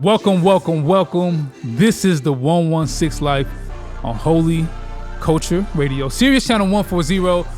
Welcome. This is the 116 Life on Holy Culture Radio, Sirius Channel 140.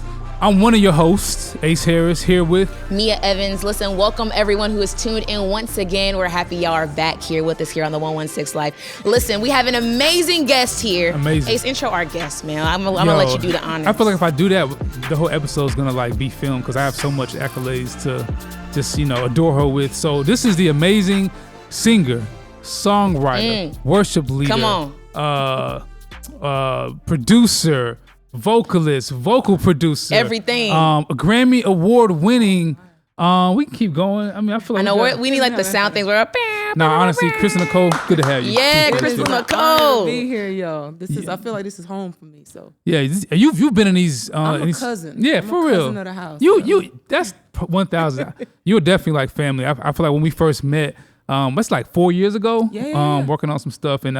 I'm one of your hosts, Ace Harris, here with Meah Evans. Listen, welcome everyone who is tuned in once again. We're happy y'all are back here with us here on the 116 Life. Listen, we have an amazing guest here. Amazing. Ace, intro our guest, man. I'm gonna let you do the honors. I feel like if I do that, the whole episode is gonna be filmed because I have so much accolades to just adore her with. So this is the amazing singer, songwriter, worship leader, come on, producer, vocalist, vocal producer, everything. A Grammy award winning. We can keep going. I mean, I feel like we need the sound things. Honestly, Crystal Nicole, good to have you. Yeah, Crystal Nicole. To be here, y'all. I feel like this is home for me. So yeah, you've been in these. I'm a cousin. Yeah, I'm for a real. Cousin of the house. You that's 1,000. You're definitely like family. I feel like when we first met. That's like 4 years ago. Yeah. Working on some stuff, and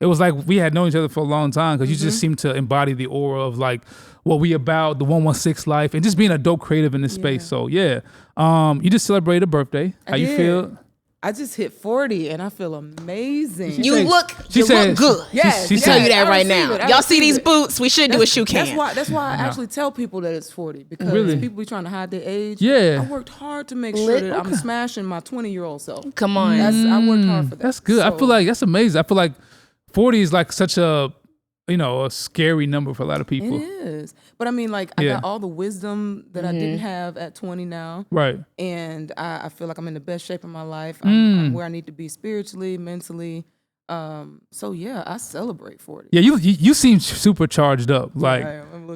it was like we had known each other for a long time because you just seem to embody the aura of like what we about, the 116 Life, and just being a dope creative in this space. So yeah, you just celebrated a birthday. How you feel? I just hit 40 and I feel amazing. You look good. Yes, she tell you that right now. Y'all see these boots? We should do a shoe cam. That's why I actually tell people that it's 40 because people be trying to hide their age. Yeah, I worked hard to make sure that I'm smashing my 20-year-old self. Come on, I worked hard for that. That's good. So, I feel like that's amazing. I feel like 40 is like such a a scary number for a lot of people. It is. But I mean, like, I got all the wisdom that I didn't have at 20 now. Right. And I feel like I'm in the best shape of my life. I'm where I need to be spiritually, mentally. So yeah, I celebrate 40. Yeah, you seem super charged up, like,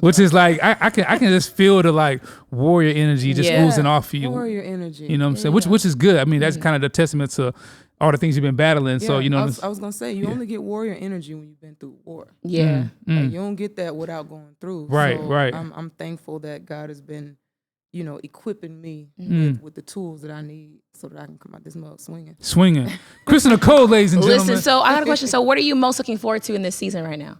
which is like I can just feel the like warrior energy just oozing off of you. Warrior energy. You know what I'm saying? Which is good. I mean, that's kind of the testament to all the things you've been battling. So I was gonna say you only get warrior energy when you've been through war. Yeah. Like, you don't get that without going through. Right, so right. I'm thankful that God has been, equipping me with the tools that I need so that I can come out this mug swinging. Crystal Nicole, ladies and gentlemen. Listen, so I got a question. So what are you most looking forward to in this season right now?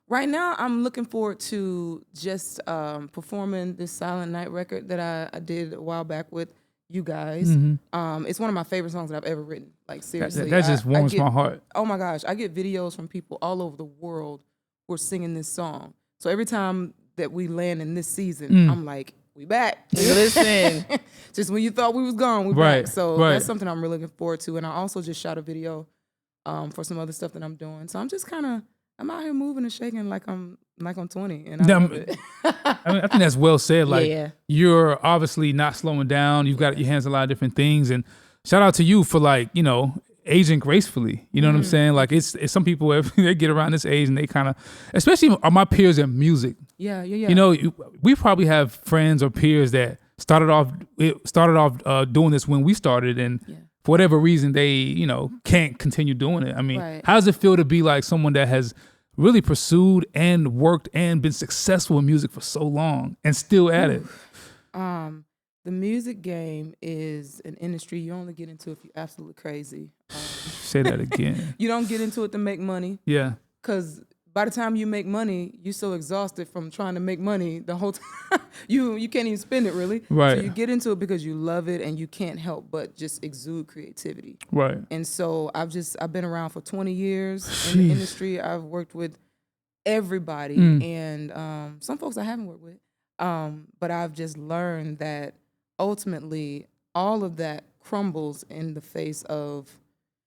Right now, I'm looking forward to just performing this Silent Night record that I did a while back with you guys. It's one of my favorite songs that I've ever written. Like, seriously. That just warms my heart. Oh my gosh. I get videos from people all over the world who are singing this song. So every time that we land in this season, I'm like, we back. Listen. Just when you thought we was gone, we back. So that's something I'm really looking forward to. And I also just shot a video for some other stuff that I'm doing. So I'm just I'm out here moving and shaking like I'm 20, and I love it. I think that's well said. Like, you're obviously not slowing down. You've got your hands on a lot of different things, and shout out to you for aging gracefully. You know what I'm saying? Like, it's some people if they get around this age and they kind of, especially my peers in music. Yeah. We probably have friends or peers that started off doing this when we started, and for whatever reason they can't continue doing it. I mean, how does it feel to be like someone that has really pursued and worked and been successful in music for so long and still at it? The music game is an industry you only get into if you're absolutely crazy. Say that again. You don't get into it to make money. Yeah. Because by the time you make money, you're so exhausted from trying to make money the whole time. you can't even spend it, really. Right. So you get into it because you love it and you can't help but just exude creativity. Right. And so I've been around for 20 years in the industry. I've worked with everybody and some folks I haven't worked with. But I've just learned that ultimately all of that crumbles in the face of,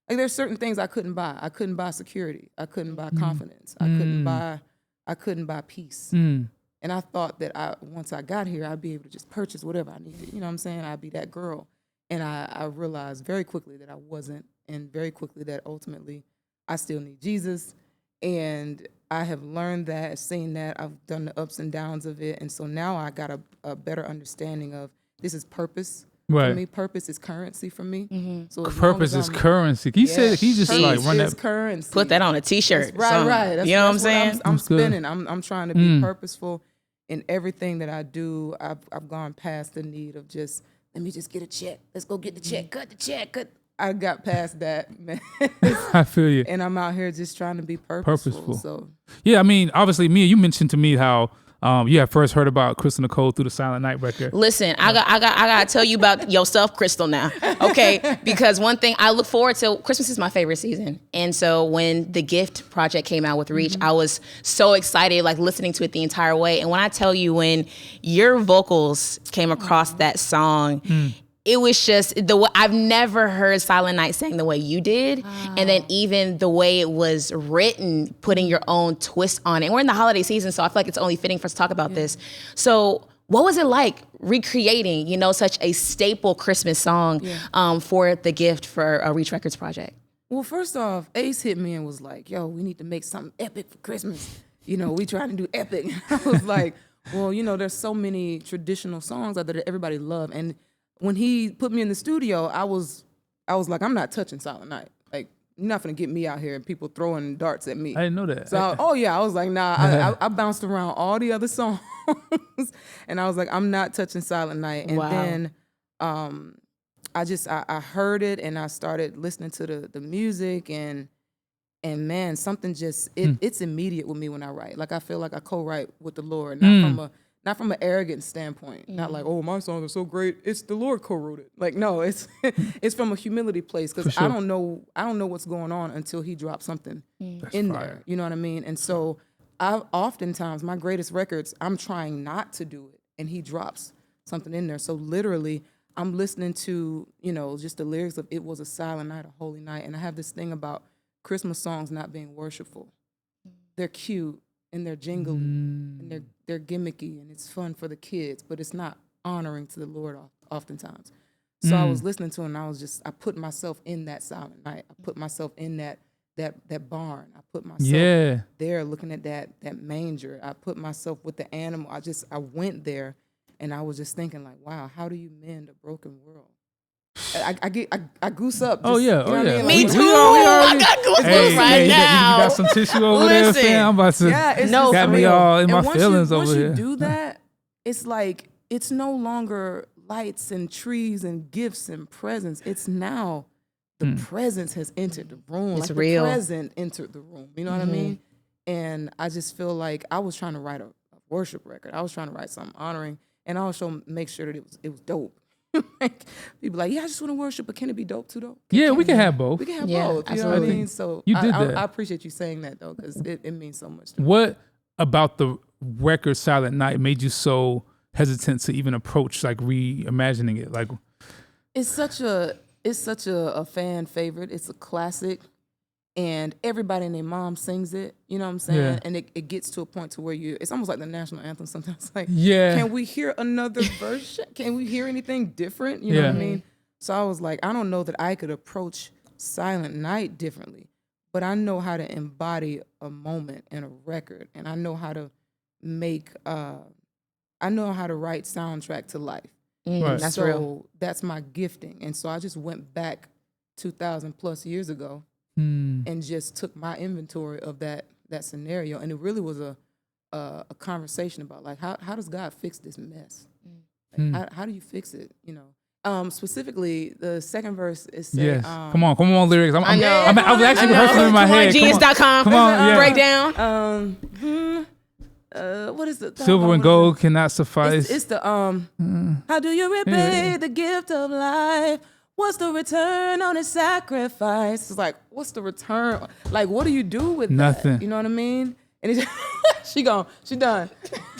like, there's certain things I couldn't buy. I couldn't buy security. I couldn't buy confidence. I couldn't buy peace. And I thought that once I got here, I'd be able to just purchase whatever I needed. You know what I'm saying? I'd be that girl. And I realized very quickly that I wasn't, and very quickly that ultimately I still need Jesus. And I have learned that, seen that. I've done the ups and downs of it. And so now I got a better understanding of this is purpose. Right. For me, purpose is currency for me. So purpose is currency. Can you say that? Can you just run that? Currency. Put that on a T-shirt. Right. You know what I'm saying? I'm spinning. I'm trying to be purposeful in everything that I do. I've gone past the need of just, let me just get a check. Let's go get the check. Cut the check. I got past that, man. I feel you. And I'm out here just trying to be purposeful. So yeah, I mean, obviously, Meah, you mentioned to me how you had first heard about Crystal Nicole through the Silent Night record. Listen, I got to tell you about yourself, Crystal, now, okay? Because one thing I look forward to, Christmas is my favorite season. And so when the Gift project came out with Reach, I was so excited, like listening to it the entire way. And when I tell you, when your vocals came across that song, it was just I've never heard Silent Night sang the way you did. Wow. And then even the way it was written, putting your own twist on it. And we're in the holiday season, so I feel like it's only fitting for us to talk about this. So what was it like recreating, such a staple Christmas song for the Gift for a Reach Records project? Well, first off, Ace hit me and was like, yo, we need to make something epic for Christmas. We trying to do epic. I was like, well, there's so many traditional songs out there that everybody love. And when he put me in the studio, I was like, I'm not touching Silent Night. Like, you're not gonna get me out here and people throwing darts at me. I didn't know that. So, I was like, nah. I bounced around all the other songs, and I was like, I'm not touching Silent Night. And then, I heard it and I started listening to the music and man, something just it's immediate with me when I write. Like, I feel like I co-write with the Lord, not from an arrogant standpoint, not like, oh, my songs are so great, it's the Lord co-wrote it. Like, no, it's it's from a humility place, because sure. I don't know what's going on until he drops something in there. You know what I mean? And so oftentimes my greatest records, I'm trying not to do it, and he drops something in there. So literally, I'm listening to, just the lyrics of "It was a silent night, a holy night," and I have this thing about Christmas songs not being worshipful. They're cute and they're jingly and they're gimmicky and it's fun for the kids, but it's not honoring to the Lord oftentimes. So I was listening to it and I put myself in that silent night. I put myself in that barn. I put myself there looking at that manger. I put myself with the animal. I went there and I was just thinking like, wow, how do you mend a broken world? I goose up. Just, you know what I mean? Me too. I got goosebumps right now. You got some tissue over there, fam. I'm about to. It's got me all in my feelings over here. Once you do that, it's like it's no longer lights and trees and gifts and presents. It's now the presence has entered the room. It's like real. The present entered the room. You know what I mean? And I just feel like I was trying to write a worship record. I was trying to write something honoring, and also make sure that it was dope. Like, people like, I just want to worship, but can it be dope too, though? We can have both. We can have both. You know what I mean? So you did that. I appreciate you saying that, though, because it means so much to me. What about the record Silent Night made you so hesitant to even approach, like, reimagining it? Like, it's such a fan favorite. It's a classic, and everybody and their mom sings it. You know what I'm saying? Yeah. And it gets to a point to where it's almost like the national anthem sometimes. Like, can we hear another version? Can we hear anything different? You know what I mean? So I was like, I don't know that I could approach Silent Night differently, but I know how to embody a moment in a record, and I know how to write soundtrack to life. Right. That's real. That's my gifting. And so I just went back 2,000 plus years ago and just took my inventory of that scenario. And it really was a conversation about, like, how does God fix this mess? Like, how do you fix it? Specifically, the second verse is saying, come on, lyrics. I was actually rehearsing in my head. Genius.com. Come on, breakdown. What is the silver and gold cannot suffice? It's the how do you repay the gift of life? What's the return on his sacrifice? It's like, what's the return? Like, what do you do with nothing? That? You know what I mean? And she done.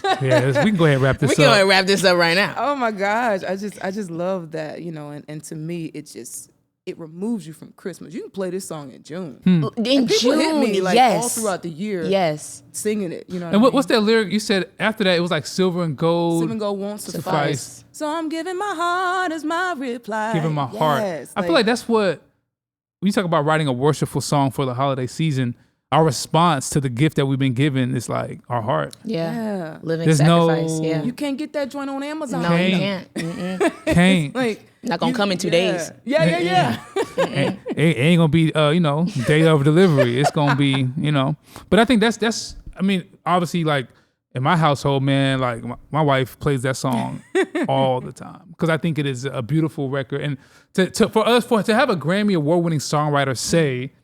We can go ahead and wrap this up. We can go ahead and wrap this up right now. Oh my gosh, I just love that, and to me, it removes you from Christmas. You can play this song in June. In June, hit me, like, all throughout the year. Yes, singing it. You know. And what's that lyric you said after that? It was like silver and gold. Silver and gold won't suffice. So I'm giving my heart as my reply. Giving my heart. I feel like that's what when you talk about writing a worshipful song for the holiday season. Our response to the gift that we've been given is like our heart. Yeah. Living sacrifice. You can't get that joint on Amazon. No, you can't. Can't. Like, not gonna come in 2 days. Yeah. It ain't gonna be day of delivery. It's gonna be But I think that's. I mean, obviously, like in my household, man, like my wife plays that song all the time because I think it is a beautiful record, and to have a Grammy award-winning songwriter say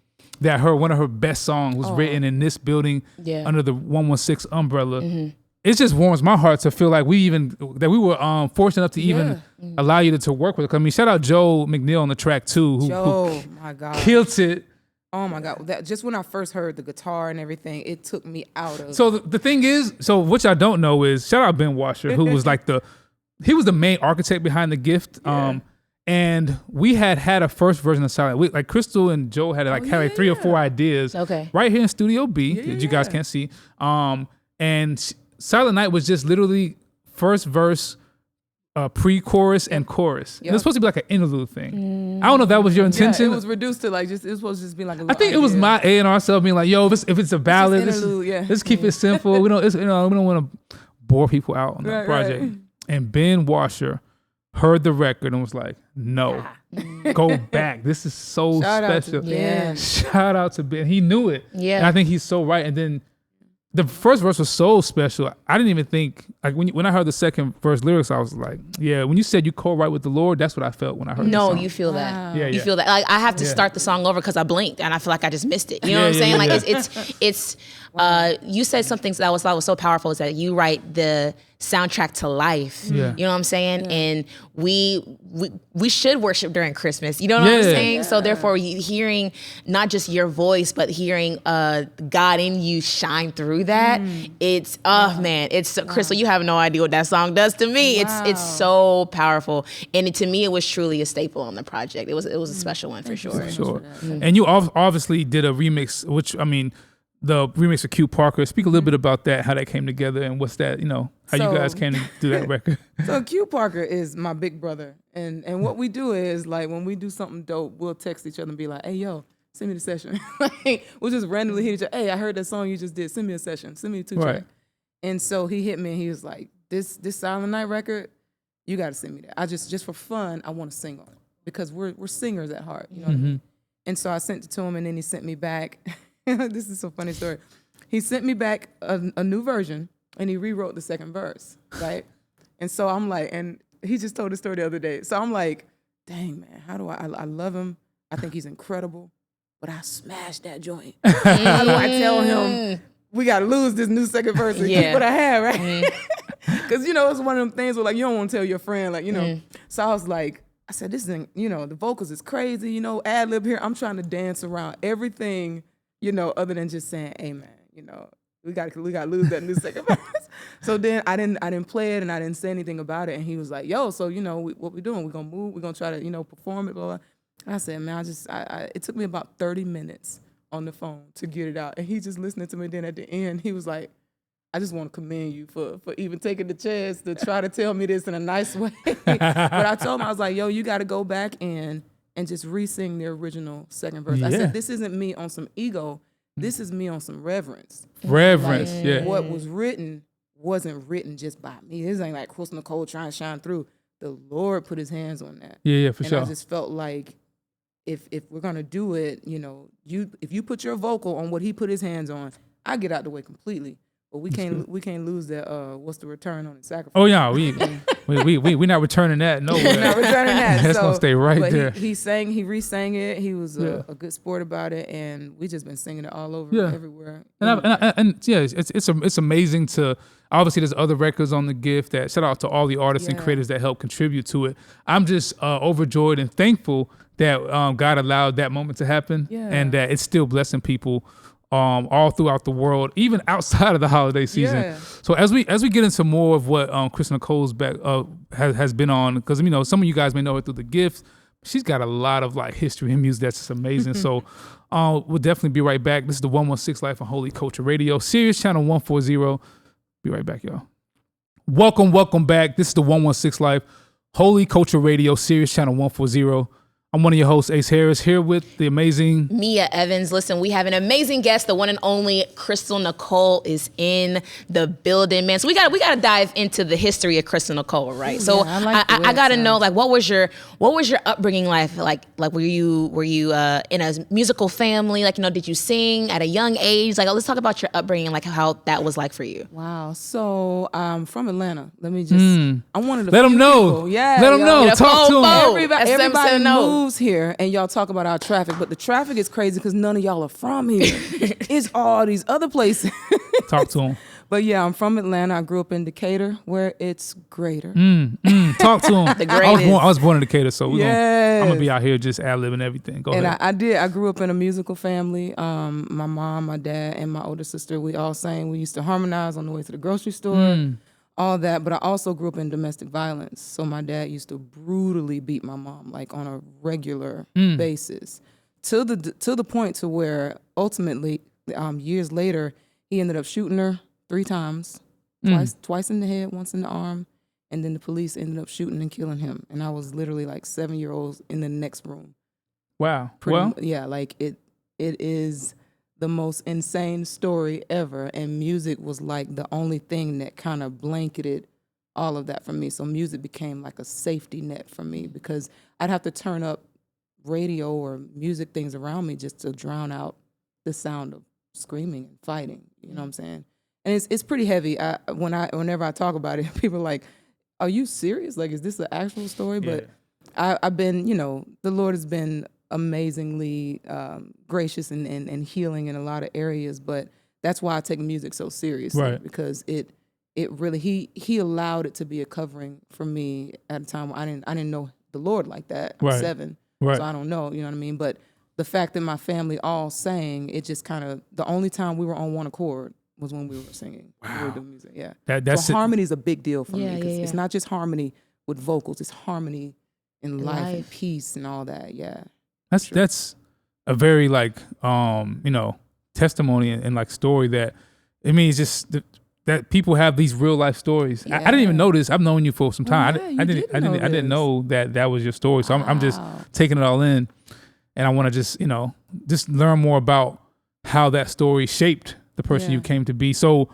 that one of her best songs was written in this building under the 116 umbrella. it just warms my heart to feel like we were fortunate enough to even allow you to work with it. I mean, shout out Joe McNeil on the track too, who my God, killed it. Oh my God! That just when I first heard the guitar and everything, it took me out of. So the thing is, what I don't know is, shout out Ben Washer, who was like he was the main architect behind the gift. Yeah. And we had a first version of Silent. Like Crystal and Joe had had 3 or 4 ideas. Okay. Right here in Studio B that you guys can't see. And Silent Night was just literally first verse, pre-chorus and chorus. Yep. It was supposed to be like an interlude thing. I don't know if that was your intention. Yeah, it was reduced to like it was supposed to just be like a I think it was my A&R self being like, yo, if it's a ballad, let's keep it simple. We don't want to bore people out on the project. Right. And Ben Washer heard the record and was like, no, go back. This is so special. Shout out to Ben. He knew it. Yeah. And I think he's so right. And then the first verse was so special. I didn't even think, like when I heard the second verse lyrics, I was like, yeah, when you said you co-write with the Lord, that's what I felt when I heard the song. You feel that. Wow. Yeah, you feel that. Like I have to start the song over because I blinked and I feel like I just missed it. You know what I'm saying? Like it's you said something that was so powerful, is that you write the soundtrack to life. Yeah. You know what I'm saying? Yeah. And we should worship during Christmas. You know what I'm saying? Yeah. So therefore, hearing not just your voice, but hearing God in you shine through that. It's man, it's Crystal. You have no idea what that song does to me. It's so powerful, and to me, it was truly a staple on the project. It was a special one for sure. And you obviously did a remix, which I mean, the remix of Q Parker. Speak a little bit about that, how that came together, and what's that, how you guys came to do that record. So Q Parker is my big brother. And what we do is, like, when we do something dope, we'll text each other and be like, hey, yo, send me the session. Like, we'll just randomly hit each other. Hey, I heard that song you just did. Send me a session. Send me a 2-track. Right. And so he hit me and he was like, this Silent Night record, you got to send me that. I just for fun, I want to sing on it. Because we're singers at heart. You know what I mean? And so I sent it to him, and then he sent me back. This is a funny story. He sent me back a new version, and he rewrote the second verse, right? And so I'm like, and he just told the story the other day. So I'm like, dang, man, how do I love him. I think he's incredible, but I smashed that joint. How do I tell him we got to lose this new second verse and keep what I have, right? Because, it's one of them things where, like, you don't want to tell your friend, like, So I was like, I said, this isn't, the vocals is crazy, ad-lib here. I'm trying to dance around everything, other than just saying, hey, man, we got to lose that new second verse. So then I didn't play it, and I didn't say anything about it. And he was like, yo, so, what we doing? We're going to move. We're going to try to, perform it, blah, blah. And I said, man, it took me about 30 minutes on the phone to get it out. And he just listening to me. Then at the end, he was like, I just want to commend you for even taking the chance to try to tell me this in a nice way. But I told him, I was like, yo, you got to go back in and just re-sing the original second verse. I said, this isn't me on some ego. This is me on some reverence. Reverence, What was written wasn't written just by me. This ain't like Crystal Nicole trying to shine through. The Lord put his hands on that. Yeah, for sure. And I just felt like if we're going to do it, if you put your vocal on what he put his hands on, I get out the way completely. But we can't lose that. What's the return on the sacrifice? Oh yeah, we not returning that. No, we're not returning that. That's gonna stay right there. He re-sang it. He was a good sport about it, and we just been singing it all over everywhere. And it's amazing to. Obviously, there's other records on the gift. That shout out to all the artists and creators that help contribute to it. I'm just overjoyed and thankful that God allowed that moment to happen, and that it's still blessing people. All throughout the world, even outside of the holiday season. Yeah. So as we get into more of what Crystal Nicole's back has been on, because some of you guys may know her through the gifts. She's got a lot of like history and music that's just amazing. So we'll definitely be right back. This is the 116 Life on Holy Culture Radio, Sirius Channel 140. Be right back, y'all. Welcome back. This is the 116 Life Holy Culture Radio, Sirius Channel 140. I'm one of your hosts, Ace Harris, here with the amazing Meah Evans. Listen, we have an amazing guest. The one and only Crystal Nicole is in the building, man. So we got to dive into the history of Crystal Nicole, right? So I got to know, like, what was your upbringing life like? Like, were you in a musical family? Like, did you sing at a young age? Like, let's talk about your upbringing, like how that was like for you. Wow. So I'm from Atlanta. Let me just. I wanted to let them know. Yeah. Let them know. Talk to them. Everybody knows. Here and y'all talk about our traffic, but the traffic is crazy because none of y'all are from here. It's all these other places. Talk to them. But yeah, I'm from Atlanta. I grew up in Decatur, where it's greater. Talk to him. The greatest. I was born in Decatur, so I'm gonna be out here just ad-libbing everything. Go ahead. And I grew up in a musical family. My mom, my dad, and my older sister, we all sang. We used to harmonize on the way to the grocery store, all that. But I also grew up in domestic violence. So my dad used to brutally beat my mom, like on a regular basis, to the point to where ultimately, years later, he ended up shooting her 3 times, twice in the head, once in the arm. And then the police ended up shooting and killing him. And I was literally like 7-year-olds in the next room. Wow. Yeah, like it is the most insane story ever. And music was like the only thing that kind of blanketed all of that for me. So music became like a safety net for me because I'd have to turn up radio or music things around me just to drown out the sound of screaming and fighting. You know what I'm saying? And it's pretty heavy. Whenever I talk about it, people are like, are you serious? Like, is this an actual story? Yeah. But I've been, the Lord has been amazingly gracious and healing in a lot of areas. But that's why I take music so seriously, right? Because it really he allowed it to be a covering for me at a time when I didn't know the Lord like that. I'm 7, so I don't know. You know what I mean? But the fact that my family all sang, it just kind of the only time we were on one accord was when we were singing. Wow. We were doing music. Yeah. That's so harmony is a big deal for me. Yeah. It's not just harmony with vocals, it's harmony in life and peace and all that. Yeah. That's a very like testimony and like story that it means just that people have these real life stories. Yeah. I didn't even know this. I've known you for some time. I didn't know that was your story. So I'm just taking it all in, and I want to just learn more about how that story shaped the person you came to be. So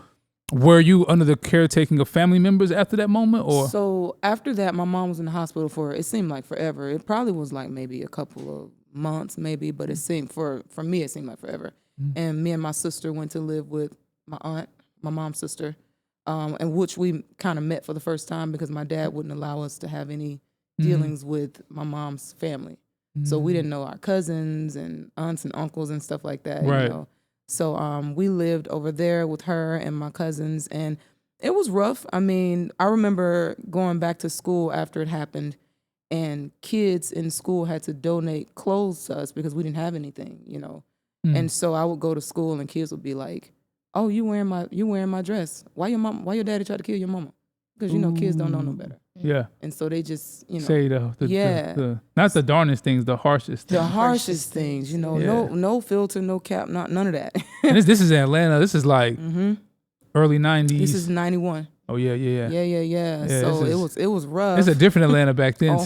were you under the caretaking of family members after that moment, or? So after that, my mom was in the hospital for, it seemed like forever. It probably was like maybe a couple of months maybe, but it seemed, for me, it seemed like forever. And me and my sister went to live with my aunt, my mom's sister, and which we kind of met for the first time because my dad wouldn't allow us to have any dealings with my mom's family. So we didn't know our cousins and aunts and uncles and stuff like that, Right. So we lived over there with her and my cousins, and it was rough. I mean, I remember going back to school after it happened, and kids in school had to donate clothes to us because we didn't have anything, And so I would go to school, and kids would be like, "Oh, you wearing my dress? Why your daddy tried to kill your mama?" Because kids don't know no better. Yeah. And so they just, say the not the darnest things, the harshest things. The harshest things, no filter, no cap, none of that. And this is in Atlanta. This is like early 90s. This is 91. Oh yeah. Yeah. So it was rough. It's a different Atlanta back then.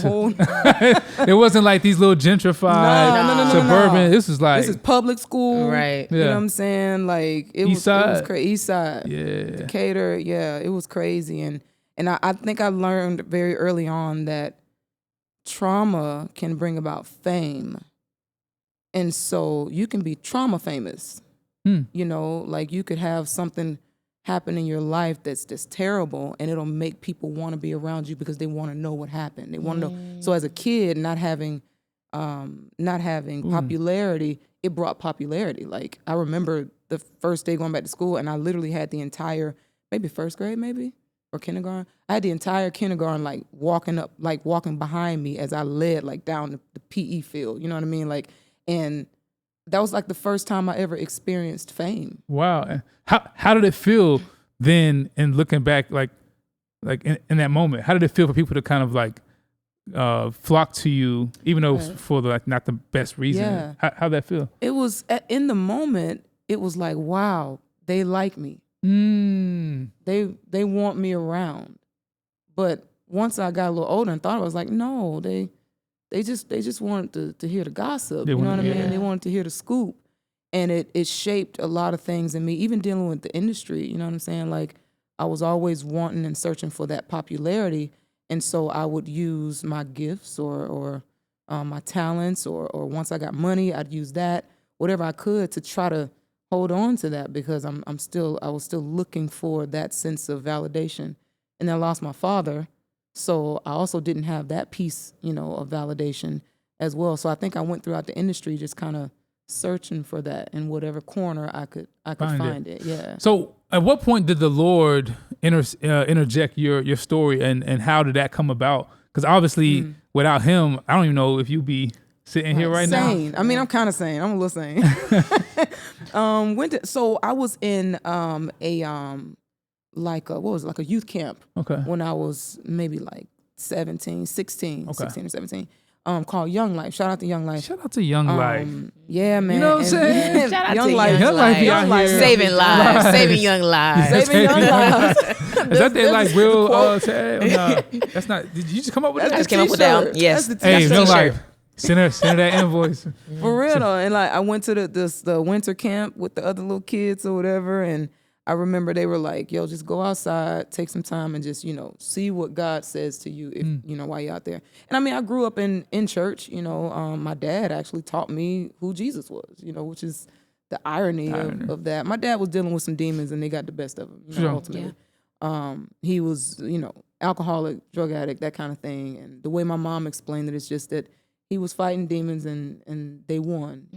It wasn't like these little gentrified suburban. This is public school, right? You know what I'm saying? Like it was crazy. East Side, Decatur, it was crazy, and I think I learned very early on that trauma can bring about fame, and so you can be trauma famous. Like you could have something happen in your life that's just terrible, and it'll make people want to be around you because they want to know what happened. They want to know. So as a kid, not having popularity, it brought popularity. Like I remember the first day going back to school, and I literally had the entire, maybe first grade, or kindergarten. I had the entire kindergarten walking behind me as I led down the PE field. You know what I mean? And that was the first time I ever experienced fame. Wow. How did it feel then, and looking back, in that moment? How did it feel for people to kind of flock to you, even though it was for not the best reason? Yeah. How'd that feel? It was in the moment. It was like, wow, they like me. They want me around. But once I got a little older and thought, I was like, no, they just wanted to hear the gossip. You know what I mean? They wanted to hear the scoop. And it shaped a lot of things in me, even dealing with the industry. You know what I'm saying? I was always wanting and searching for that popularity. And so I would use my gifts or my talents, or once I got money, I'd use that, whatever I could, to try to hold on to that, because I was still looking for that sense of validation. And then I lost my father, so I also didn't have that piece, of validation as well. So I think I went throughout the industry just kind of searching for that in whatever corner I could find it. Yeah. So At what point did the Lord interject your story, and how did that come about? Because obviously, without Him, I don't even know if you'd be sitting here right now. I mean, I'm kind of sane. I'm a little sane. So I was in like a youth camp. Okay. When I was maybe like 16 or 17. Called Young Life. Shout out to Young Life. Shout out to Young Life. Yeah, man. You know what I'm saying? Shout out Young to Life. Young Life be out here. Saving lives. Saving young lives. Saving young lives. Is that their like real tag? Nah, that's not. Did you just come up with that? I just came up with that. Yes. Hey, Young Life. Send her that invoice. For real though. And like I went to the winter camp with the other little kids or whatever, and I remember they were like, yo, just go outside, take some time and just, see what God says to you if while you're out there. And I mean, I grew up in church, my dad actually taught me who Jesus was, which is the irony. Of that. My dad was dealing with some demons and they got the best of him, ultimately. Yeah. He was, alcoholic, drug addict, that kind of thing. And the way my mom explained it is just that he was fighting demons and they won,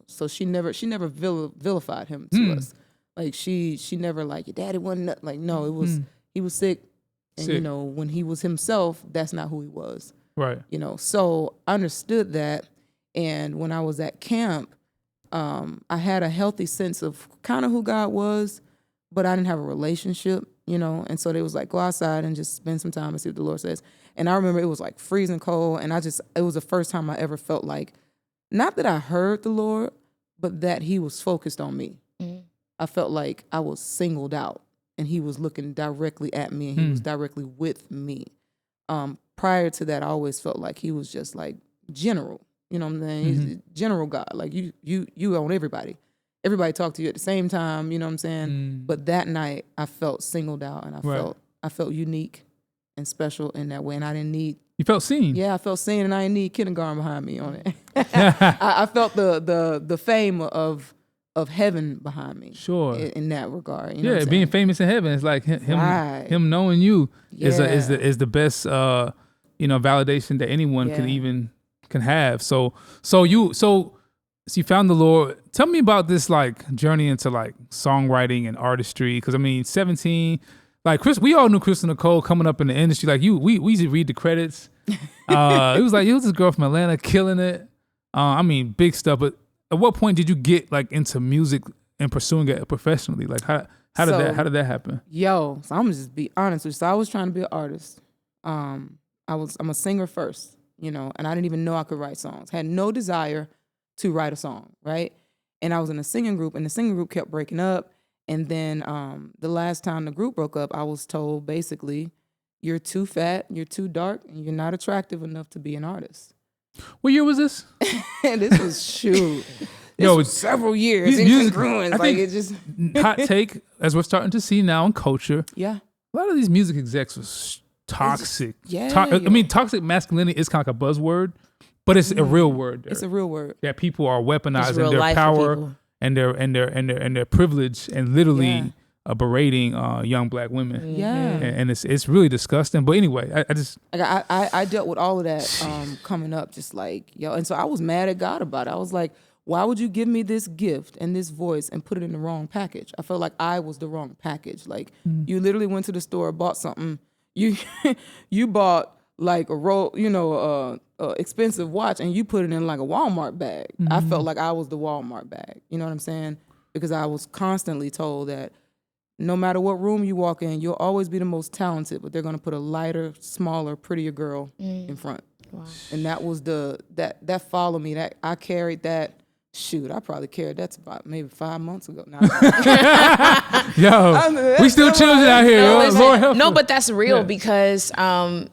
So she never vilified him to us. Like she never like your daddy wasn't like no, it was he was sick, and when he was himself, that's not who he was. Right. So I understood that, and when I was at camp, I had a healthy sense of kind of who God was, but I didn't have a relationship, and so they was like, go outside and just spend some time and see what the Lord says. And I remember it was like freezing cold, and it was the first time I ever felt like, not that I heard the Lord, but that He was focused on me. Mm-hmm. I felt like I was singled out and He was looking directly at me and He was directly with me. Prior to that, I always felt like He was just like general, you know what I'm saying? He's a general God. Like you own everybody. Everybody talk to you at the same time, you know what I'm saying? But that night I felt singled out and I felt unique and special in that way. And I didn't need. You felt seen. Yeah, I felt seen and I didn't need kindergarten behind me on it. I felt the fame of heaven behind me. Sure. In that regard. You know what being famous in heaven is like him knowing you is the best validation that anyone can have. So you found the Lord. Tell me about this like journey into like songwriting and artistry. Cause I mean 17, like Chris, we all knew Crystal Nicole coming up in the industry. Like we used to read the credits. It was this girl from Atlanta killing it. I mean big stuff, but at what point did you get like into music and pursuing it professionally? Like how did that happen? So I'm gonna just be honest with you. So I was trying to be an artist. I'm a singer first, and I didn't even know I could write songs. Had no desire to write a song, right? And I was in a singing group, and the singing group kept breaking up. And then the last time the group broke up, I was told basically, you're too fat, you're too dark, and you're not attractive enough to be an artist. What year was this? This was was several years. Incongruent. Like it just hot take as we're starting to see now in culture. Yeah, a lot of these music execs was toxic. I mean, toxic masculinity is kind of like a buzzword, but it's a real word. It's a real word. That people are weaponizing their power and their privilege and literally berating young black women. Yeah, and it's really disgusting. But anyway, I dealt with all of that coming up, just like and so I was mad at God about it. I was like, why would you give me this gift and this voice and put it in the wrong package? I felt like I was the wrong package. Like you literally went to the store, bought something. You bought like a roll, expensive watch, and you put it in like a Walmart bag. I felt like I was the Walmart bag. You know what I'm saying? Because I was constantly told that no matter what room you walk in, you'll always be the most talented, but they're going to put a lighter, smaller, prettier girl in front. Wow. And that was that followed me. That I carried that. Shoot, I probably carried that about maybe 5 months ago. Now, we still children out here. No, but that's real because I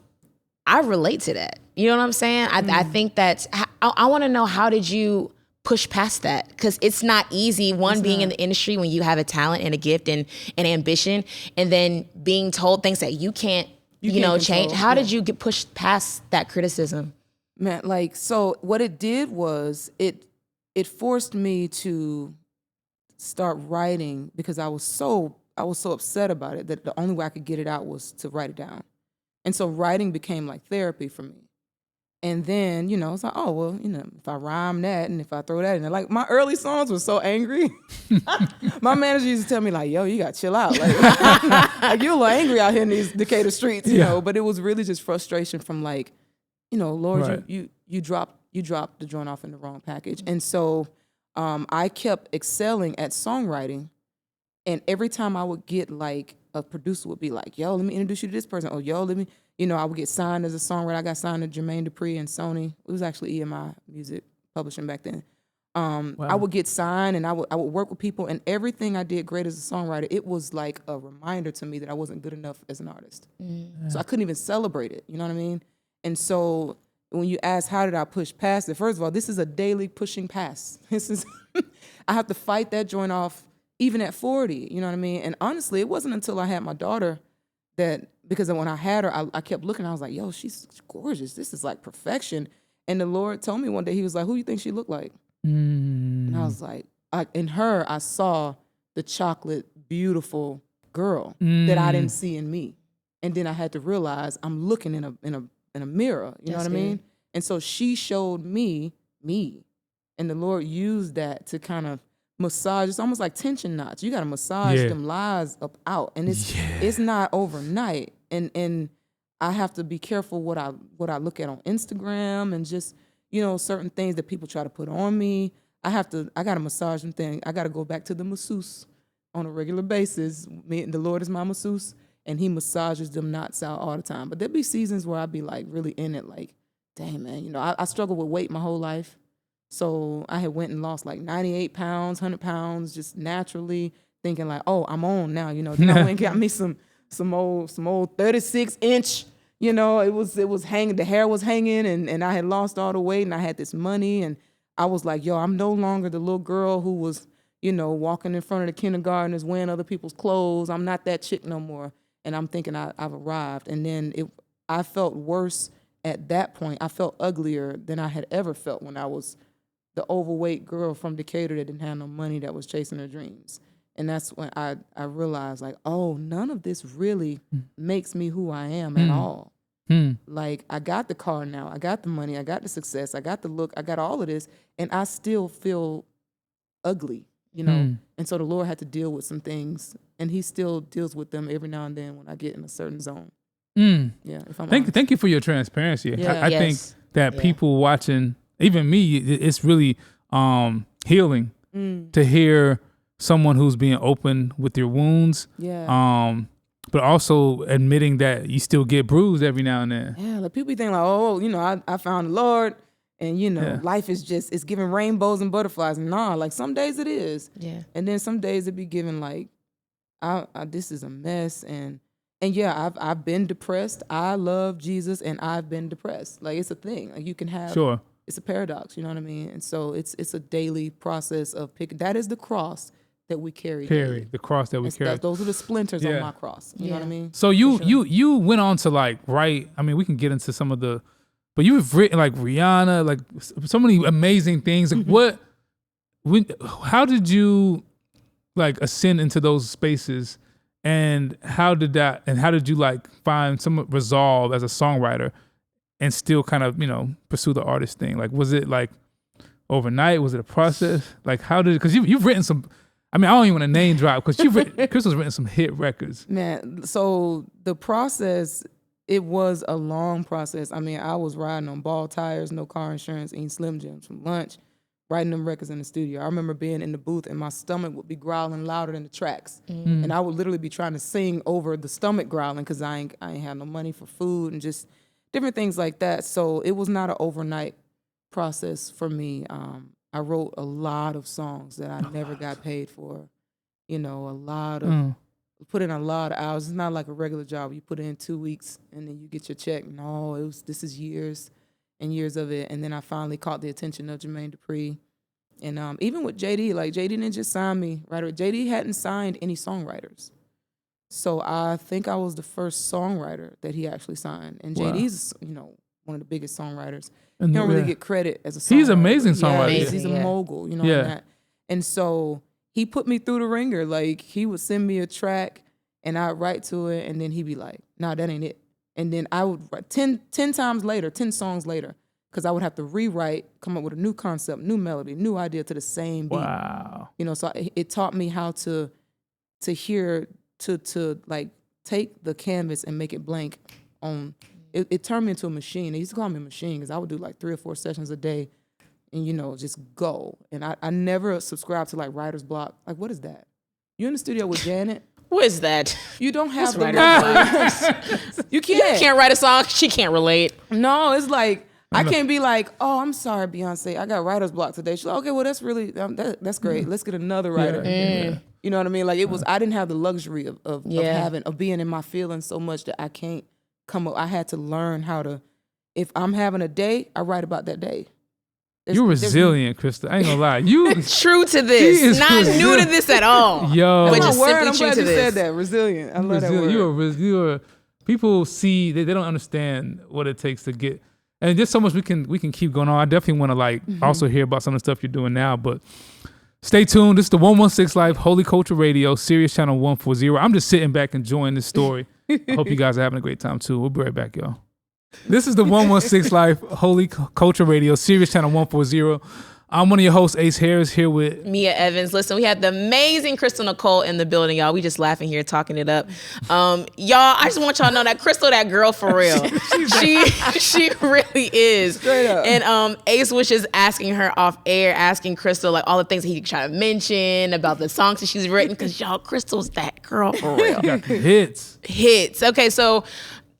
relate to that. You know what I'm saying? I think that I want to know, how did you push past that? Because it's not easy, being in the industry when you have a talent and a gift and an ambition, and then being told things that you can't change. How did you get pushed past that criticism? Man, like, so what it did was it forced me to start writing, because I was so upset about it that the only way I could get it out was to write it down. And so writing became like therapy for me. And then, it's like, oh, well, if I rhyme that and if I throw that in there. Like, my early songs were so angry. My manager used to tell me, like, yo, you got to chill out. Like you're a little angry out here in these Decatur streets, you know. But it was really just frustration from, like, Lord, right. you dropped the joint off in the wrong package. And so I kept excelling at songwriting. And every time I would get, like, a producer would be like, yo, let me introduce you to this person. Oh, yo, let me... I would get signed as a songwriter. I got signed to Jermaine Dupri and Sony. It was actually EMI Music Publishing back then. Wow. I would get signed and I would work with people, and everything I did great as a songwriter, it was like a reminder to me that I wasn't good enough as an artist. Mm. So I couldn't even celebrate it, you know what I mean? And so when you ask how did I push past it, first of all, this is a daily pushing past. This is I have to fight that joint off even at 40, you know what I mean? And honestly, it wasn't until I had my daughter that, because when I had her, I kept looking, I was like, yo, she's gorgeous. This is like perfection. And the Lord told me one day, he was like, who do you think she looked like? Mm. And I was like, in her, I saw the chocolate, beautiful girl that I didn't see in me. And then I had to realize I'm looking in a mirror, you know what I mean? And so she showed me. And the Lord used that to kind of massage. It's almost like tension knots. You got to massage them lies up out, and it's not overnight. And I have to be careful what I look at on Instagram and just certain things that people try to put on me. I got to massage them things. I got to go back to the masseuse on a regular basis. The Lord is my masseuse, and He massages them knots out all the time. But there'll be seasons where I'll be like really in it, like, dang man, I struggled with weight my whole life. So I had went and lost like 98 pounds, 100 pounds, just naturally thinking like, oh, I'm on now, Then I went and got me some old 36-inch, it was hanging, the hair was hanging, and I had lost all the weight, and I had this money, and I was like, yo, I'm no longer the little girl who was, walking in front of the kindergartners wearing other people's clothes. I'm not that chick no more. And I'm thinking I've arrived. And then I felt worse at that point. I felt uglier than I had ever felt when I was the overweight girl from Decatur that didn't have no money, that was chasing her dreams. And that's when I realized, like, oh, none of this really makes me who I am at all. Like, I got the car now, I got the money, I got the success, I got the look, I got all of this, and I still feel ugly, And so the Lord had to deal with some things, and He still deals with them every now and then when I get in a certain zone. Yeah. If I'm thank you for your transparency. Yeah. I think that people watching, even me, it's really healing to hear someone who's being open with your wounds. Yeah. But also admitting that you still get bruised every now and then. Yeah, like people think like, oh, I found the Lord, and life is just, it's giving rainbows and butterflies. Nah, like some days it is. Yeah. And then some days it be giving like, this is a mess, and yeah, I've been depressed. I love Jesus, and I've been depressed. Like, it's a thing. Like, you can have. Sure. It's a paradox, you know what I mean? And so it's a daily process of picking. That is the cross that we carry. The cross that we carry. Those are the splinters on my cross. You know what I mean? So you went on to like write. I mean, we can get into some of the, but you've written like Rihanna, like so many amazing things. Like how did you like ascend into those spaces, and how did you like find some resolve as a songwriter? And still kind of, pursue the artist thing. Like, was it like overnight? Was it a process? Like, because you've written some, I mean, I don't even want to name drop, because Crystal's written some hit records. Man, so the process, it was a long process. I mean, I was riding on ball tires, no car insurance, eating Slim Jims from lunch, writing them records in the studio. I remember being in the booth and my stomach would be growling louder than the tracks. And I would literally be trying to sing over the stomach growling because I ain't had no money for food and just different things like that. So it was not an overnight process for me. I wrote a lot of songs that I never got paid for. A lot of, put in a lot of hours. It's not like a regular job. You put in 2 weeks and then you get your check. No, this is years and years of it. And then I finally caught the attention of Jermaine Dupri. And even with JD, like JD didn't just sign me right away. JD hadn't signed any songwriters. So I think I was the first songwriter that he actually signed. And JD's, one of the biggest songwriters. He don't really get credit as a songwriter. He's an amazing songwriter. Yeah, he's a mogul, And so he put me through the ringer. Like, he would send me a track, and I'd write to it, and then he'd be like, nah, that ain't it. And then I would write 10 songs later, because I would have to rewrite, come up with a new concept, new melody, new idea to the same beat. Wow. You know, so it taught me how to hear, to like take the canvas and make it blank on. It turned me into a machine. They used to call me a machine because I would do like 3 or 4 sessions a day and, you know, just go. And I never subscribed to like writer's block. Like, what is that? You in the studio with Janet? What is that? You don't have What's the You can't. You can't write a song. She can't relate. No, it's like, I can't be like, oh, I'm sorry, Beyonce, I got writer's block today. She's like, okay, well, that's really, that's great. Let's get another writer. Yeah. You know what I mean? Like, it was, I didn't have the luxury of being in my feelings so much that I can't come up. I had to learn how to, if I'm having a day, I write about that day. You're resilient, Crystal. I ain't gonna lie. You true to this. Not new to this at all. Yo. But That's just my word. simply I'm true glad to you this. said that. Resilient. I love that word. You're people see they don't understand what it takes to get, and there's so much we can keep going on. I definitely want to like also hear about some of the stuff you're doing now, but stay tuned. This is the 116 Life Holy Culture Radio, Sirius Channel 140. I'm just sitting back enjoying this story. I hope you guys are having a great time too. We'll be right back, y'all. This is the 116 Life Holy Culture Radio, Sirius Channel 140. I'm one of your hosts, Ace Harris, here with Meah Evans. Listen, we had the amazing Crystal Nicole in the building, y'all. We just laughing here, talking it up. Y'all, I just want y'all to know that Crystal, that girl for real. she really is. Straight up. And Ace was just asking her off air, asking Crystal like all the things he tried to mention about the songs that she's written, because y'all, Crystal's that girl for real. got the hits. Okay, so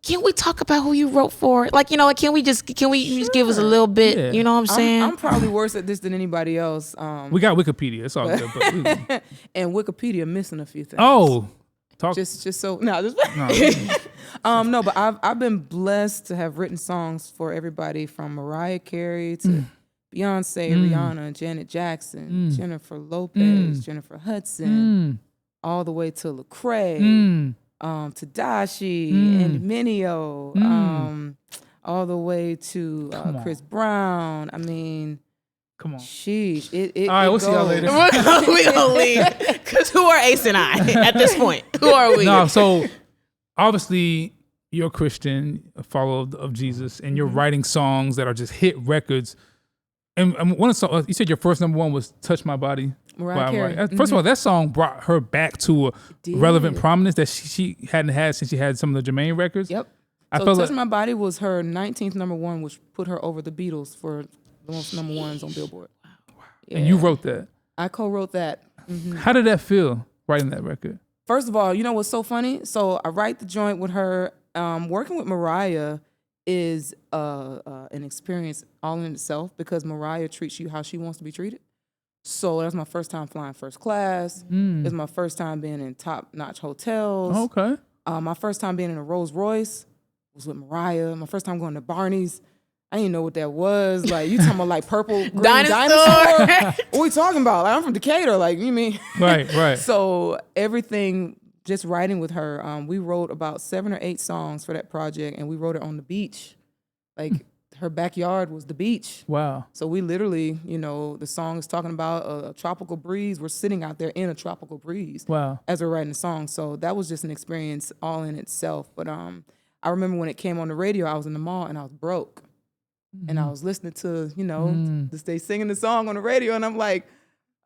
can we talk about who you wrote for? Like, you know, like, can we just give us a little bit? Yeah. You know what I'm saying? I'm probably worse at this than anybody else. We got Wikipedia. It's all good. But And Wikipedia missing a few things. oh, talk. Just so no. No, but I've been blessed to have written songs for everybody from Mariah Carey to Beyonce, Rihanna, Janet Jackson, Jennifer Lopez, Jennifer Hudson, all the way to Lecrae. To Dashi and Minio, all the way to Chris Brown. I mean, come on. Sheesh. All right, we'll see y'all later. We gonna leave. Because who are Ace and I at this point? Who are we? No, so obviously you're a Christian, a follower of Jesus, and you're writing songs that are just hit records. And one of the songs, you said your first number one was "Touch My Body." Mariah Carey. First of all, that song brought her back to a relevant prominence that she hadn't had since she had some of the Jermaine records. Yep. I So felt Touch like, My Body was her 19th number one, which put her over the Beatles for the most number ones on Billboard. Wow. Yeah. and you wrote that. I co-wrote that. How did that feel, writing that record? First of all, you know what's so funny? So I write the joint with her. Working with Mariah is an experience all in itself, because Mariah treats you how she wants to be treated. So that's my first time flying first class. It's my first time being in top-notch hotels. Okay. My first time being in a Rolls Royce was with Mariah. My first time going to Barney's, I didn't know what that was. Like, you talking about like purple green dinosaur? What we talking about? Like, I'm from Decatur. Like, you mean? Right. So everything, just writing with her, we wrote about 7 or 8 songs for that project, and we wrote it on the beach. Like, her backyard was the beach. Wow. So we literally, you know, the song is talking about a tropical breeze. We're sitting out there in a tropical breeze. Wow. As we're writing the song. So that was just an experience all in itself. But I remember when it came on the radio, I was in the mall and I was broke. And I was listening to, you know, they singing the song on the radio, and I'm like,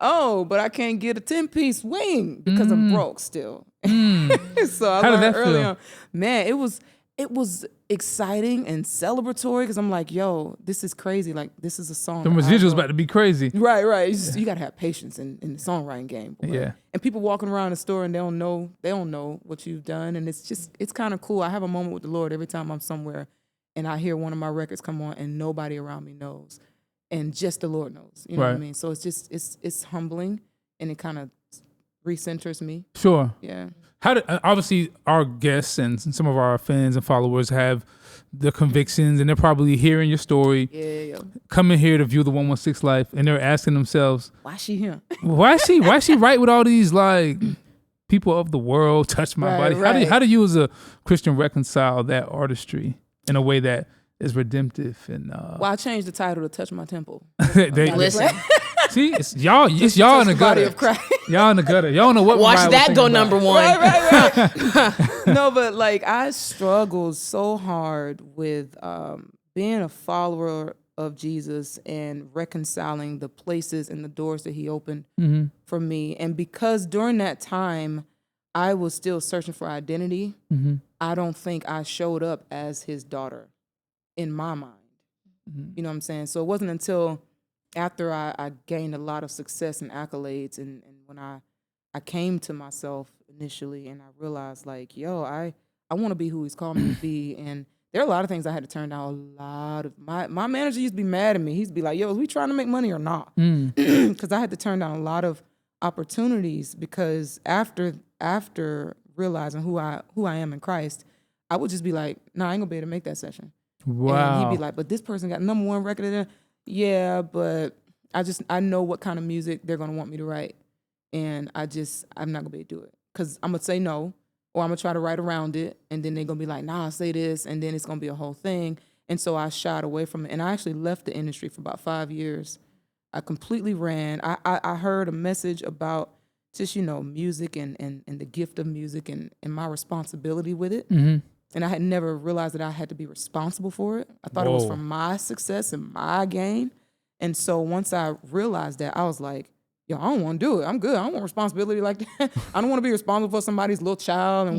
oh, but I can't get a 10-piece wing because I'm broke still. So I How did learned that early feel? on. Man, it was exciting and celebratory, because I'm like, yo, this is crazy. Like, this is a song. The residual's about to be crazy. Right. You got to have patience in the songwriting game. Boy. Yeah. And people walking around the store and they don't know what you've done. And it's kind of cool. I have a moment with the Lord every time I'm somewhere and I hear one of my records come on and nobody around me knows. And just the Lord knows. You know what I mean? So it's just, it's humbling, and it kind of recenters me. Sure. Yeah. Obviously our guests and some of our fans and followers have the convictions, and they're probably hearing your story, coming here to view the 116 Life, and they're asking themselves, why she here? why she right with all these like people of the world, touch my body? Right. How do you as a Christian reconcile that artistry in a way that is redemptive? And Well, I changed the title to Touch My Temple. Listen. See, it's y'all in the gutter. Y'all in the gutter. Y'all don't know what. Watch that go number one. Right. No, but like, I struggled so hard with being a follower of Jesus and reconciling the places and the doors that he opened for me. And because during that time, I was still searching for identity, I don't think I showed up as his daughter in my mind. You know what I'm saying? So it wasn't until after I gained a lot of success and accolades and when I came to myself initially and I realized like, yo, I want to be who he's called me to be. And there are a lot of things I had to turn down. A lot of my manager used to be mad at me. He'd be like, yo, is we trying to make money or not? Because I had to turn down a lot of opportunities because after realizing who I am in Christ, I would just be like, nah, I ain't gonna be able to make that session. Wow. And he'd be like, but this person got #1 record. Yeah, but I know what kind of music they're gonna want me to write. And I'm not gonna be able to do it. Because I'm gonna say no, or I'm gonna try to write around it, and then they're gonna be like, nah, say this, and then it's gonna be a whole thing. And so I shied away from it. And I actually left the industry for about 5 years. I completely ran. I heard a message about just, music and the gift of music and my responsibility with it. And I had never realized that I had to be responsible for it. I thought it was for my success and my gain. And so once I realized that, I was like, yo, I don't want to do it. I'm good. I don't want responsibility like that. I don't want to be responsible for somebody's little child and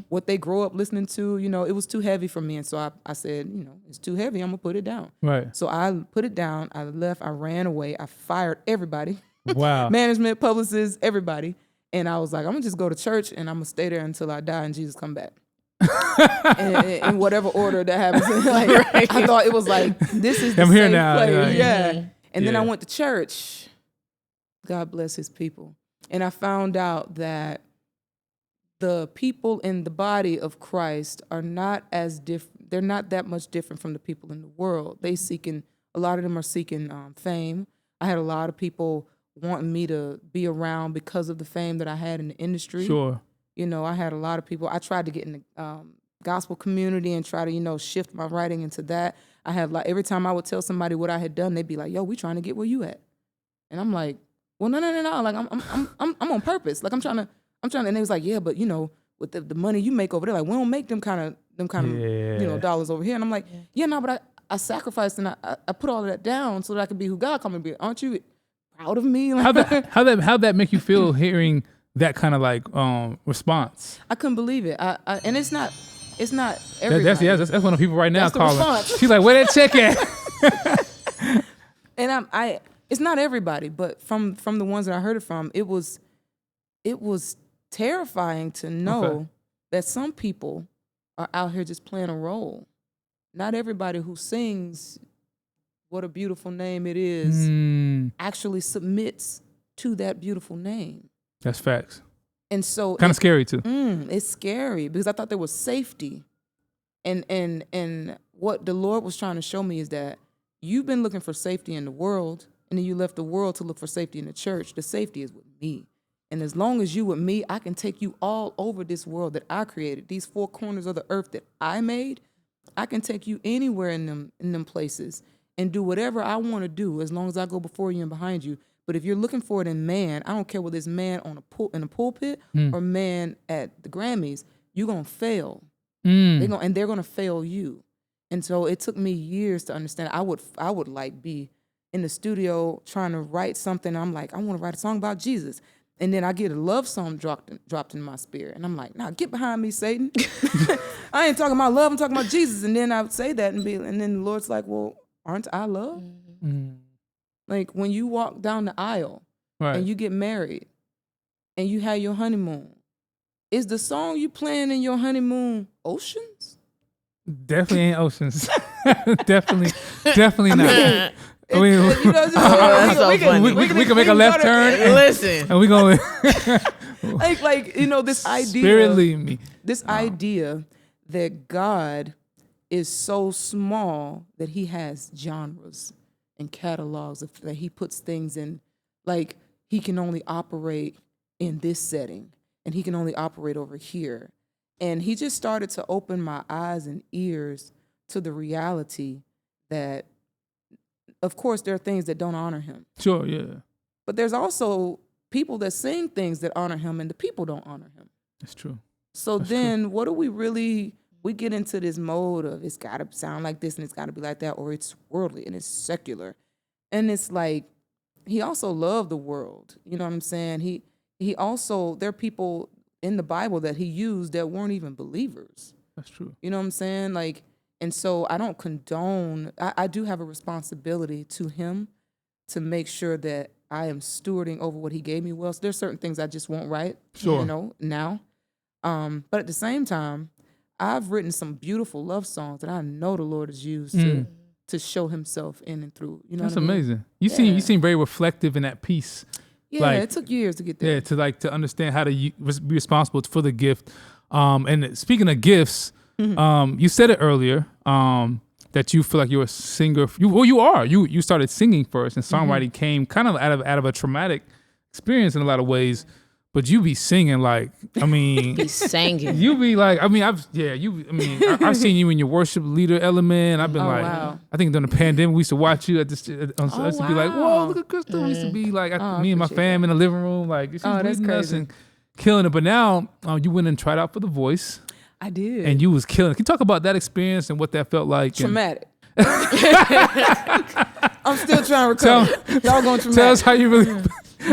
what they grow up listening to. It was too heavy for me. And so I said, it's too heavy. I'm going to put it down. Right. So I put it down. I left. I ran away. I fired everybody. Wow. Management, publicists, everybody. And I was like, I'm going to just go to church and I'm going to stay there until I die and Jesus come back. in whatever order that happens. Right. I thought it was like, this is the I'm safe here now. place. Yeah. And then I went to church. God bless his people. And I found out that the people in the body of Christ are not as different. They're not that much different from the people in the world. A lot of them are seeking fame. I had a lot of people wanting me to be around because of the fame that I had in the industry. Sure. I had a lot of people. I tried to get in the gospel community and try to, shift my writing into that. I had every time I would tell somebody what I had done, they'd be like, "Yo, we trying to get where you at," and I'm like, "Well, no. Like I'm on purpose. Like I'm trying to." And they was like, "Yeah, but with the money you make over there, like we don't make them kind of dollars over here." And I'm like, "Yeah, no, but I sacrificed and I put all of that down so that I could be who God called me to be. Aren't you proud of me?" How'd that make you feel hearing that kind of response? I couldn't believe it. And it's not everybody. That's one of the people right now calling. Response. She's like, "Where that check at?" And it's not everybody, but from the ones that I heard it from, it was terrifying to know that some people are out here just playing a role. Not everybody who sings "What a Beautiful Name It Is" actually submits to that beautiful name. That's facts. And so kind of scary too. It's scary because I thought there was safety. And what the Lord was trying to show me is that you've been looking for safety in the world, and then you left the world to look for safety in the church. The safety is with me. And as long as you with me, I can take you all over this world that I created, these 4 corners of the earth that I made. I can take you anywhere in them places and do whatever I want to do as long as I go before you and behind you. But if you're looking for it in man, I don't care whether it's man in a pulpit or man at the Grammys, you're going to fail. They're going to fail you. And so it took me years to understand. I would like be in the studio trying to write something. I'm like, I want to write a song about Jesus. And then I get a love song dropped in my spirit. And I'm like, nah, get behind me, Satan. I ain't talking about love, I'm talking about Jesus. And then I would say that and then the Lord's like, well, aren't I love? Like when you walk down the aisle and you get married and you have your honeymoon, is the song you playing in your honeymoon Oceans? Definitely ain't Oceans. definitely not. We can make a left turn. Listen. And we going this idea. Spirit lead me. This idea that God is so small that he has genres and catalogs that he puts things in, like he can only operate in this setting and he can only operate over here. And he just started to open my eyes and ears to the reality that, of course, there are things that don't honor him. Sure, yeah. But there's also people that sing things that honor him and the people don't honor him. That's true. So then what are we really we get into this mode of it's got to sound like this and it's got to be like that, or it's worldly and it's secular. And it's like, he also loved the world. You know what I'm saying? He also, there are people in the Bible that he used that weren't even believers. That's true. You know what I'm saying? Like, and so I don't condone, I do have a responsibility to him to make sure that I am stewarding over what he gave me. Well, so there's certain things I just won't write, sure. You know, now. But at the same time, I've written some beautiful love songs that I know the Lord has used to show himself in and through. You know That's what I mean? amazing. You seem very reflective in that piece. Yeah, like, it took years to get there. Yeah, to understand how to be responsible for the gift. And speaking of gifts, you said it earlier that you feel like you're a singer. You are. You started singing first, and songwriting came kind of out of a traumatic experience in a lot of ways. But you be singing like, I mean, He's singing. You be like, I mean, I've seen you in your worship leader element. I've been wow. I think during the pandemic we used to watch you at this. I used to be like, whoa, look at Crystal. We used to be like, me and my fam in the living room, like she's leading us and killing it. But now you went and tried out for The Voice. I did, and you was killing it. Can you talk about that experience and what that felt like? Traumatic. I'm still trying to recover. Y'all going traumatic. Tell us how you really.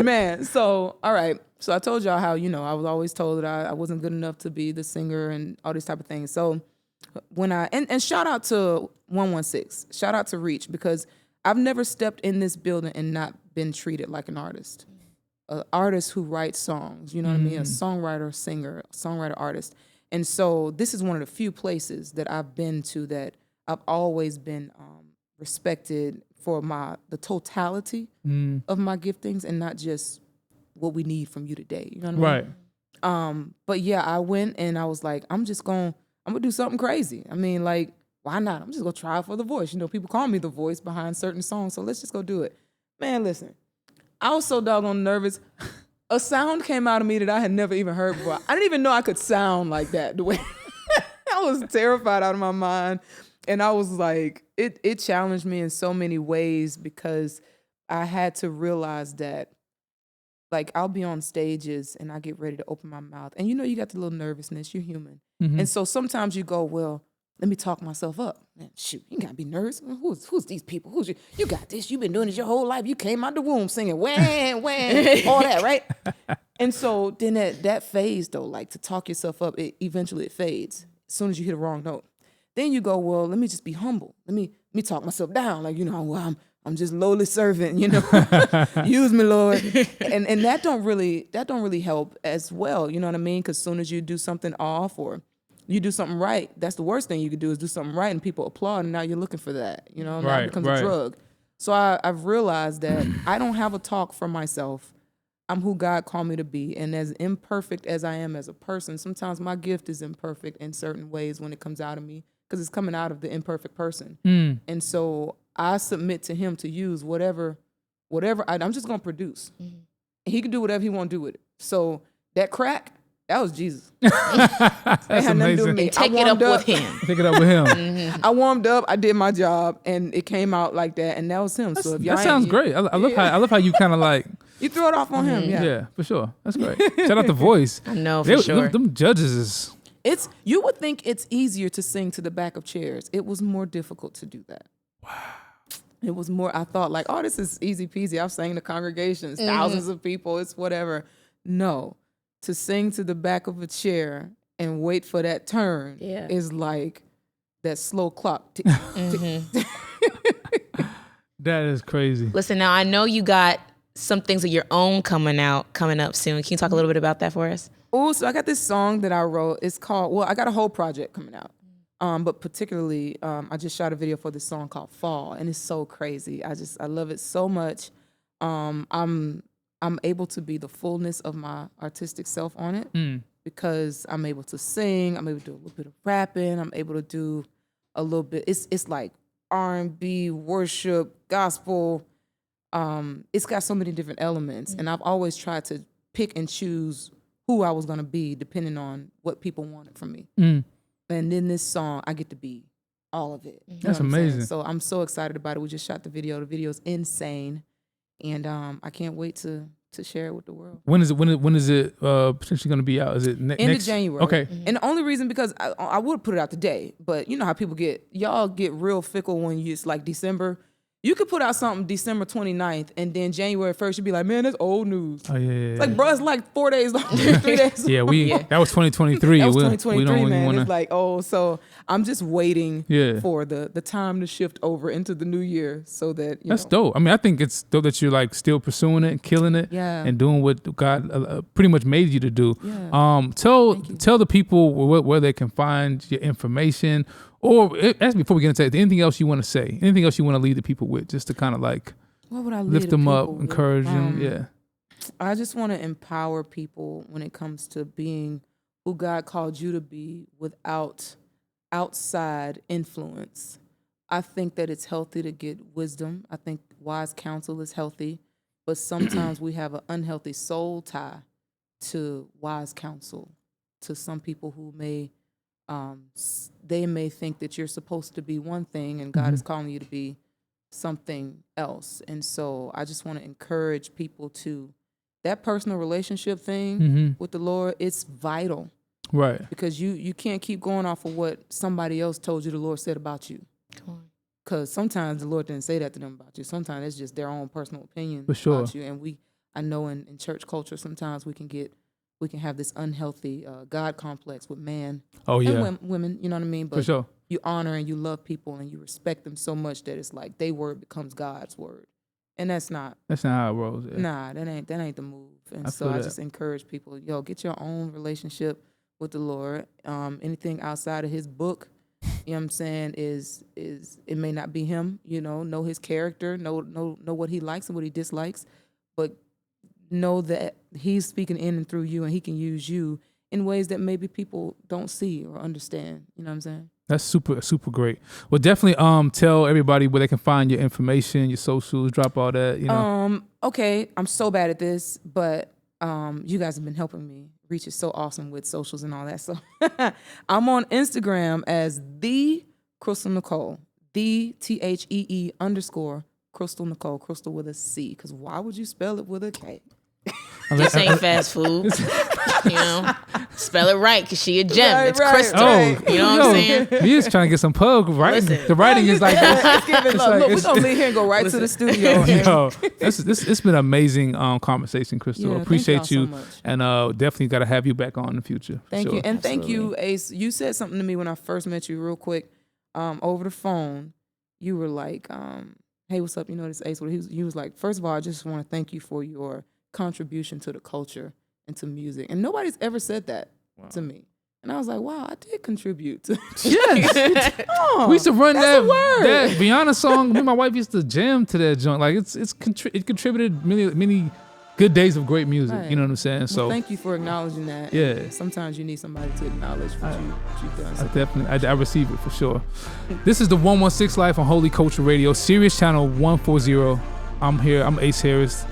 Man, so all right. So I told y'all how, I was always told that I wasn't good enough to be the singer and all these type of things. So when and shout out to 116, shout out to Reach, because I've never stepped in this building and not been treated like an artist. An artist who writes songs, you know what I mean? A songwriter, singer, songwriter, artist. And so this is one of the few places that I've been to that I've always been respected for the totality of my giftings and not just what we need from you today. You know what I mean? Right. But yeah, I went and I was like, I'm gonna do something crazy. I mean, like, why not? I'm just gonna try for The Voice. People call me The Voice behind certain songs, so let's just go do it. Man, listen, I was so doggone nervous. A sound came out of me that I had never even heard before. I didn't even know I could sound like that. The way I was terrified out of my mind. And I was like, it challenged me in so many ways because I had to realize that, like, I'll be on stages and I get ready to open my mouth. And you got the little nervousness. You're human. Mm-hmm. And so sometimes you go, well, let me talk myself up. Man, shoot, you gotta be nervous. Who's these people? Who's you got this. You've been doing this your whole life. You came out the womb singing, wham, wham, all that, right? And so then that phase, though, like to talk yourself up, eventually it fades as soon as you hit a wrong note. Then you go, well, let me just be humble. Let me talk myself down. Like, well, I'm just lowly servant, use me, Lord. And that don't really help as well. You know what I mean? Because as soon as you do something off or you do something right, that's the worst thing you could do is do something right and people applaud and now you're looking for that. Now it becomes a drug. So I've realized that I don't have a talk for myself. I'm who God called me to be. And as imperfect as I am as a person, sometimes my gift is imperfect in certain ways when it comes out of me because it's coming out of the imperfect person. And so I submit to him to use whatever I'm just going to produce. Mm-hmm. And he can do whatever he want to do with it. So that crack, that was Jesus. That's amazing. And take it up with him. Take it up with him. Mm-hmm. I warmed up, I did my job, and it came out like that, and that was him. So if y'all that sounds great. I love how you kind of like you throw it off on him. Yeah, for sure. That's great. Shout out The Voice. I know for sure. Them judges is. You would think it's easier to sing to the back of chairs. It was more difficult to do that. Wow. It was more, I thought like, this is easy peasy. I've sang to congregations, thousands of people, it's whatever. No, to sing to the back of a chair and wait for that turn is like that slow clock. Tick, tick. That is crazy. Listen, now I know you got some things of your own coming up soon. Can you talk a little bit about that for us? Oh, so I got this song that I wrote. It's called, I got a whole project coming out. But particularly, I just shot a video for this song called Fall, and it's so crazy. I love it so much. I'm able to be the fullness of my artistic self on it because I'm able to sing. I'm able to do a little bit of rapping. I'm able to do a little bit. It's like R&B, worship, gospel. It's got so many different elements, and I've always tried to pick and choose who I was gonna be depending on what people wanted from me. And in this song, I get to be all of it. That's amazing. So I'm so excited about it. We just shot the video. The video's insane. And I can't wait to to share it with the world. When is it potentially going to be out? Is it end next? of January? Okay. And the only reason because I would put it out today, but you know how people y'all get real fickle when it's like December. You could put out something December 29th, and then January 1st, you'd be like, man, that's old news. Oh, yeah. It's like, bro, it's like 4 days long, 3 days. Yeah, that was 2023. That was 2023, we don't man. Wanna... It's like, so I'm just waiting for the time to shift over into the new year so that, That's dope. I mean, I think it's dope that you're like still pursuing it and killing it and doing what God pretty much made you to do. Yeah. Tell the people where they can find your information. Or ask me before we get into it, anything else you want to say? Anything else you want to lead the people with, just to kind of like lift them up, encourage them? Yeah. I just want to empower people when it comes to being who God called you to be without outside influence. I think that it's healthy to get wisdom. I think wise counsel is healthy, but sometimes we have an unhealthy soul tie to wise counsel, to some people who they may think that you're supposed to be one thing and God is calling you to be something else. And so I just want to encourage people to that personal relationship thing with the Lord. It's vital, right? Because you can't keep going off of what somebody else told you the Lord said about you. Come on. Because sometimes the Lord didn't say that to them about you. Sometimes it's just their own personal opinion about you. And I know in church culture sometimes we can have this unhealthy God complex with man and women, you know what I mean? But for sure. You honor and you love people and you respect them so much that it's like their word becomes God's word. And that's not how it rolls. Yeah. Nah, that ain't the move. And I just encourage people, get your own relationship with the Lord. Anything outside of his book, you know what I'm saying, is it may not be him, know his character, know what he likes and what he dislikes, but know that he's speaking in and through you and he can use you in ways that maybe people don't see or understand. You know what I'm saying? That's super, super great. Well, definitely tell everybody where they can find your information, your socials, drop all that, Okay, I'm so bad at this, but you guys have been helping me. Reach is so awesome with socials and all that. So I'm on Instagram as the Crystal Nicole, the THEE _ Crystal Nicole, Crystal with a C, because why would you spell it with a K? This ain't fast food. Spell it right, because she a gem. It's Crystal. Right. You know what I'm saying? Meah's trying to get some pub writing. Listen. The writing is like this. Look, we're going to leave here and go right to the studio. It's been an amazing conversation, Crystal. Yeah, appreciate you. So much. And definitely got to have you back on in the future. Thank you. And thank you, Ace. You said something to me when I first met you real quick over the phone. You were like, hey, what's up? This Ace. He was like, first of all, I just want to thank you for your contribution to the culture and to music. And nobody's ever said that to me. And I was like, wow, I did contribute to Yes. We used to run that Rihanna song. Me and my wife used to jam to that joint. Like it contributed many good days of great music. Right. You know what I'm saying? Well, so thank you for acknowledging that. Yeah. And sometimes you need somebody to acknowledge what you've done. I definitely I receive it for sure. This is the 116 Life on Holy Culture Radio, Sirius Channel 140. I'm here. I'm Ace Harris.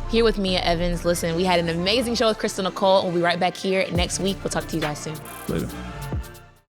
Here with Meah Evans. Listen, we had an amazing show with Crystal Nicole. We'll be right back here next week. We'll talk to you guys soon. Later.